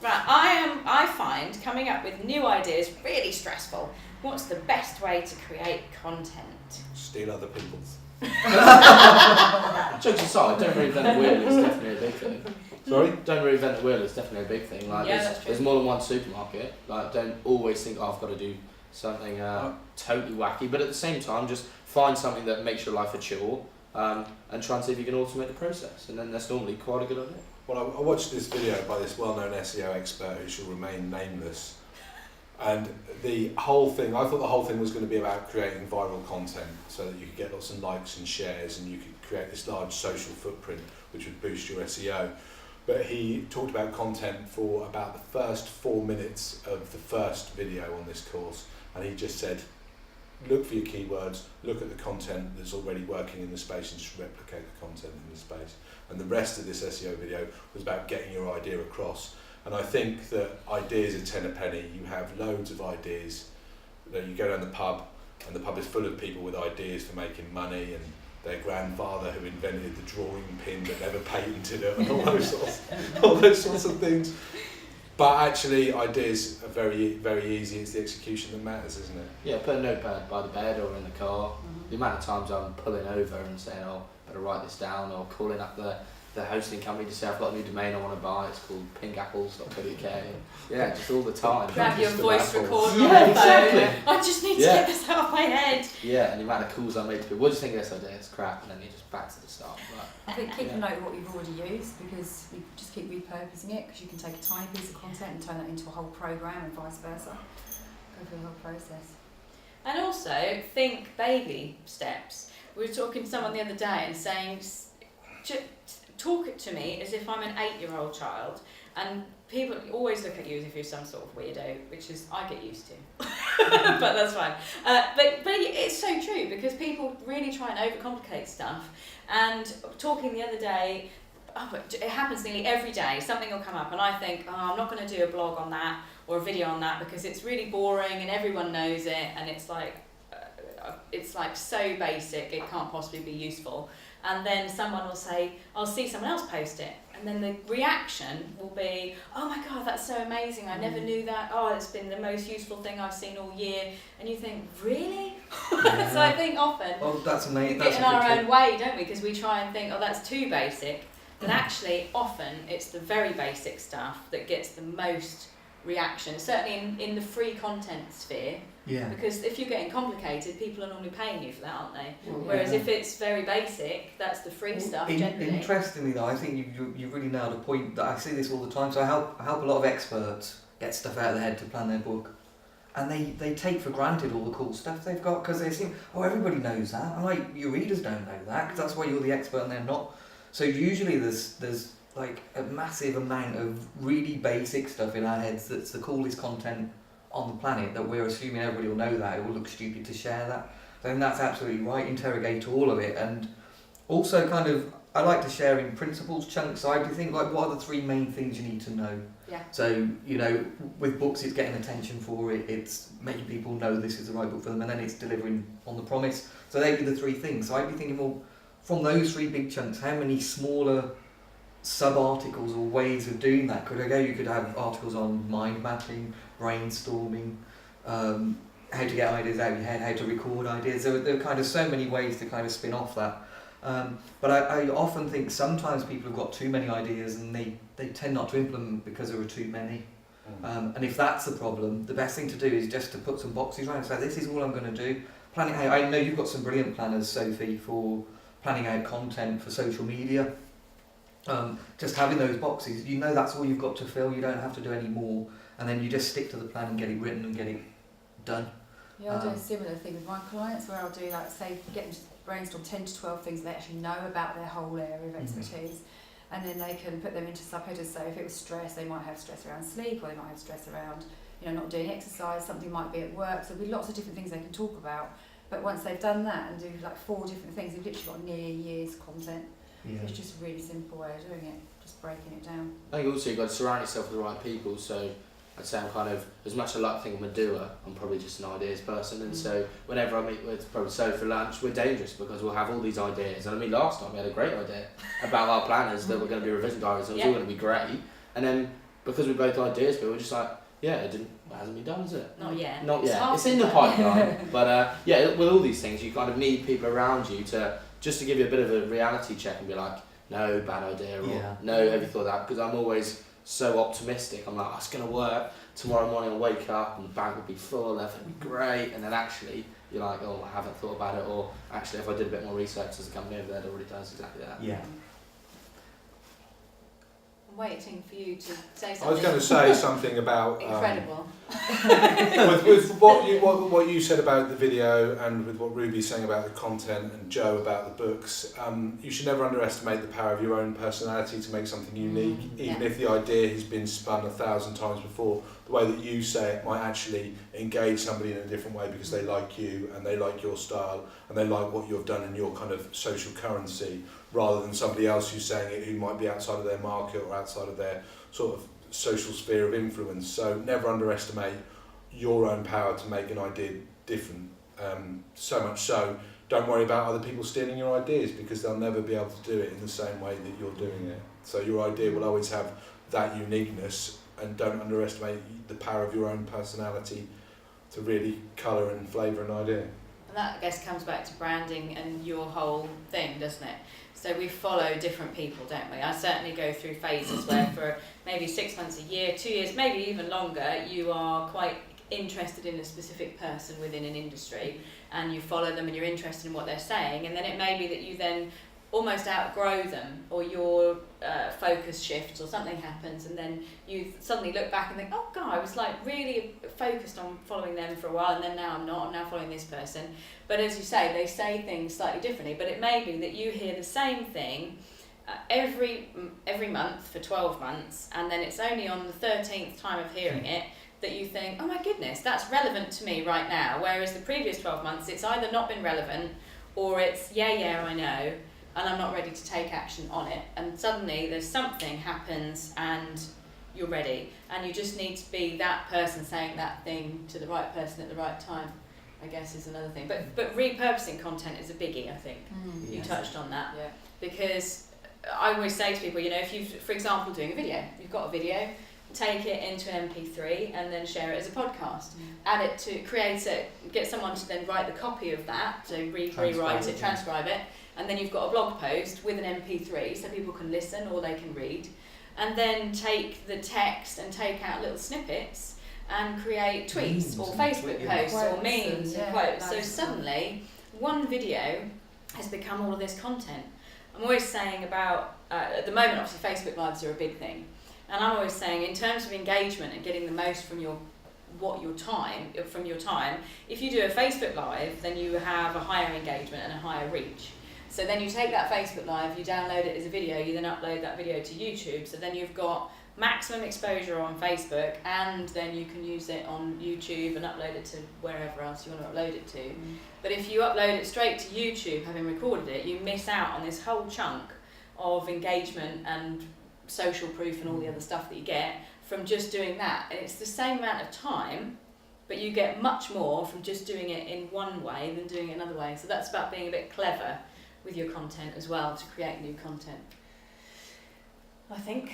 Right, I find coming up with new ideas really stressful. What's the best way to create content? Steal other people's. Jokes aside, don't reinvent the wheel is definitely a big thing. Sorry? Don't reinvent the wheel is definitely a big thing. Like there's more than one supermarket. Like don't always think, oh, I've got to do something totally wacky. But at the same time, just find something that makes your life a chore and try and see if you can automate the process. And then that's normally quite a good idea. Well, I watched this video by this well-known SEO expert who shall remain nameless. And the whole thing, I thought the whole thing was going to be about creating viral content so that you could get lots of likes and shares and you could create this large social footprint which would boost your SEO. But he talked about content for about the first 4 minutes of the first video on this course, and he just said, look for your keywords, look at the content that's already working in the space and just replicate the content in the space. And the rest of this SEO video was about getting your idea across. And I think that ideas are 10 a penny. You have loads of ideas. You go down the pub and the pub is full of people with ideas for making money, and their grandfather who invented the drawing pin but never patented it, and all those sorts of things. But actually, ideas are very, very easy. It's the execution that matters, isn't it? Yeah, put a notepad by the bed or in the car. The amount of times I'm pulling over and saying, oh, better write this down, or calling up the hosting company to say I've got a new domain I want to buy, it's called pingapples.co.uk. Yeah, just all the time. Grab your voice recorder. Yeah, exactly. I just need to get this out of my head. Yeah, and the amount of calls I make to people, what do you think of this idea? It's crap, and then you're just back to the start. I think keep a note of what you've already used, because you just keep repurposing it, because you can take a tiny piece of content and turn that into a whole programme and vice versa. Go through the whole process. And also, think baby steps. We were talking to someone the other day and saying, talk it to me as if I'm an 8-year-old child, and people always look at you as if you're some sort of weirdo, which is I get used to, but that's fine. But it's so true, because people really try and overcomplicate stuff. And talking the other day, it happens nearly every day. Something will come up, and I think, oh, I'm not going to do a blog on that or a video on that because it's really boring and everyone knows it, and it's like so basic it can't possibly be useful. And then someone will say, I'll see someone else post it. And then the reaction will be, oh my God, that's so amazing. I never knew that. Oh, it's been the most useful thing I've seen all year. And you think, really? Yeah. So I think often that's amazing. We get in our own way, don't we? Because we try and think, oh, that's too basic. But actually, often, it's the very basic stuff that gets the most reaction, certainly in the free content sphere. Yeah. Because if you're getting complicated, people are normally paying you for that, aren't they? Whereas if it's very basic, that's the free stuff generally. Interestingly though, I think you really nailed a point that I see this all the time. So I help a lot of experts get stuff out of their head to plan their book. And they take for granted all the cool stuff they've got, because they assume, oh, everybody knows that. I'm like, your readers don't know that, because that's why you're the expert and they're not. So usually there's like a massive amount of really basic stuff in our heads that's the coolest content on the planet, that we're assuming everybody will know that. It will look stupid to share that. Then that's absolutely right. Interrogate all of it. And also kind of, I like to share in principles chunks. So I do think, like, what are the 3 main things you need to know? Yeah. So, you know, with books, it's getting attention for it, it's making people know this is the right book for them, and then it's delivering on the promise. So they'd be the 3 things. So I'd be thinking, well, from those 3 big chunks, how many smaller sub-articles or ways of doing that could I go? You could have articles on mind mapping, brainstorming, how to get ideas out of your head, how to record ideas. There are kind of so many ways to kind of spin off that. But I often think sometimes people have got too many ideas and they tend not to implement because there are too many. And if that's the problem, the best thing to do is just to put some boxes around. So this is all I'm going to do. Planning out. I know you've got some brilliant planners, Sophie, for planning out content for social media. Just having those boxes, you know that's all you've got to fill. You don't have to do any more, and then you just stick to the plan and get it written and get it done. Yeah, I'll do a similar thing with my clients, where I'll do, like, say, get them to brainstorm 10 to 12 things they actually know about their whole area of expertise, and then they can put them into subheaders. So if it was stress, they might have stress around sleep, or they might have stress around, you know, not doing exercise. Something might be at work. So there'll be lots of different things they can talk about. But once they've done that and do like 4 different things, they've literally got near year's content. Yeah. So it's just a really simple way of doing it, just breaking it down. I think also you've got to surround yourself with the right people. So I'd say I'm kind of, as much as I like to think I'm a doer, I'm probably just an ideas person. And so whenever I meet with probably Sophie for lunch, we're dangerous because we'll have all these ideas. And I mean, last time we had a great idea about our planners that were going to be revision diaries, and it was all going to be great. And then because we're both ideas people, we're just like, yeah, it hasn't been done, is it? Not yet. Not yet. half It's in the pipeline. But yeah, with all these things, you kind of need people around you to give you a bit of a reality check and be like, no, bad idea, or no, have you thought that? Because I'm always so optimistic. I'm like, oh, it's going to work. Tomorrow morning I'll wake up and the bank will be full, everything will be great. And then actually, you're like, oh, I haven't thought about it. Or actually, if I did a bit more research, there's a company over there that already does exactly that. Yeah. I'm waiting for you to say something. I was going to say something about incredible. with what you said about the video and with what Ruby's saying about the content and Joe about the books, you should never underestimate the power of your own personality to make something unique, even if the idea has been spun 1,000 times before. The way that you say it might actually engage somebody in a different way because they like you and they like your style and they like what you've done in your kind of social currency, rather than somebody else who's saying it who might be outside of their market or outside of their sort of social sphere of influence. So never underestimate your own power to make an idea different. So much so, don't worry about other people stealing your ideas, because they'll never be able to do it in the same way that you're doing it. So your idea will always have that uniqueness, and don't underestimate the power of your own personality to really colour and flavour an idea. And that, I guess, comes back to branding and your whole thing, doesn't it? So we follow different people, don't we? I certainly go through phases where for maybe 6 months, a year, 2 years, maybe even longer, you are quite interested in a specific person within an industry, and you follow them and you're interested in what they're saying, and then it may be that you then almost outgrow them, or your focus shifts or something happens, and then you suddenly look back and think, oh God, I was like really focused on following them for a while, and then now I'm not, I'm now following this person. But as you say, they say things slightly differently, but it may be that you hear the same thing every month for 12 months, and then it's only on the 13th time of hearing it that you think, oh my goodness, that's relevant to me right now, whereas the previous 12 months it's either not been relevant, or it's yeah I know, and I'm not ready to take action on it, and suddenly there's something happens and you're ready, and you just need to be that person saying that thing to the right person at the right time, I guess, is another thing. But repurposing content is a biggie, I think. You touched on that. Yeah. Because I always say to people, you know, if you, for example, doing a video, you've got a video, take it into an MP3 and then share it as a podcast. Add it to, create it, get someone to then write the copy of that, so rewrite it, transcribe it, and then you've got a blog post with an MP3 so people can listen or they can read, and then take the text and take out little snippets and create tweets or Facebook posts or memes and quotes. So suddenly one video has become all of this content. I'm always saying about, at the moment obviously Facebook Lives are a big thing, and I'm always saying in terms of engagement and getting the most from your time, if you do a Facebook Live, then you have a higher engagement and a higher reach. So then you take that Facebook Live, you download it as a video, you then upload that video to YouTube, so then you've got maximum exposure on Facebook, and then you can use it on YouTube and upload it to wherever else you want to upload it to. But if you upload it straight to YouTube, having recorded it, you miss out on this whole chunk of engagement and social proof and all the other stuff that you get from just doing that. And it's the same amount of time, but you get much more from just doing it in one way than doing it another way. So that's about being a bit clever with your content as well, to create new content, I think.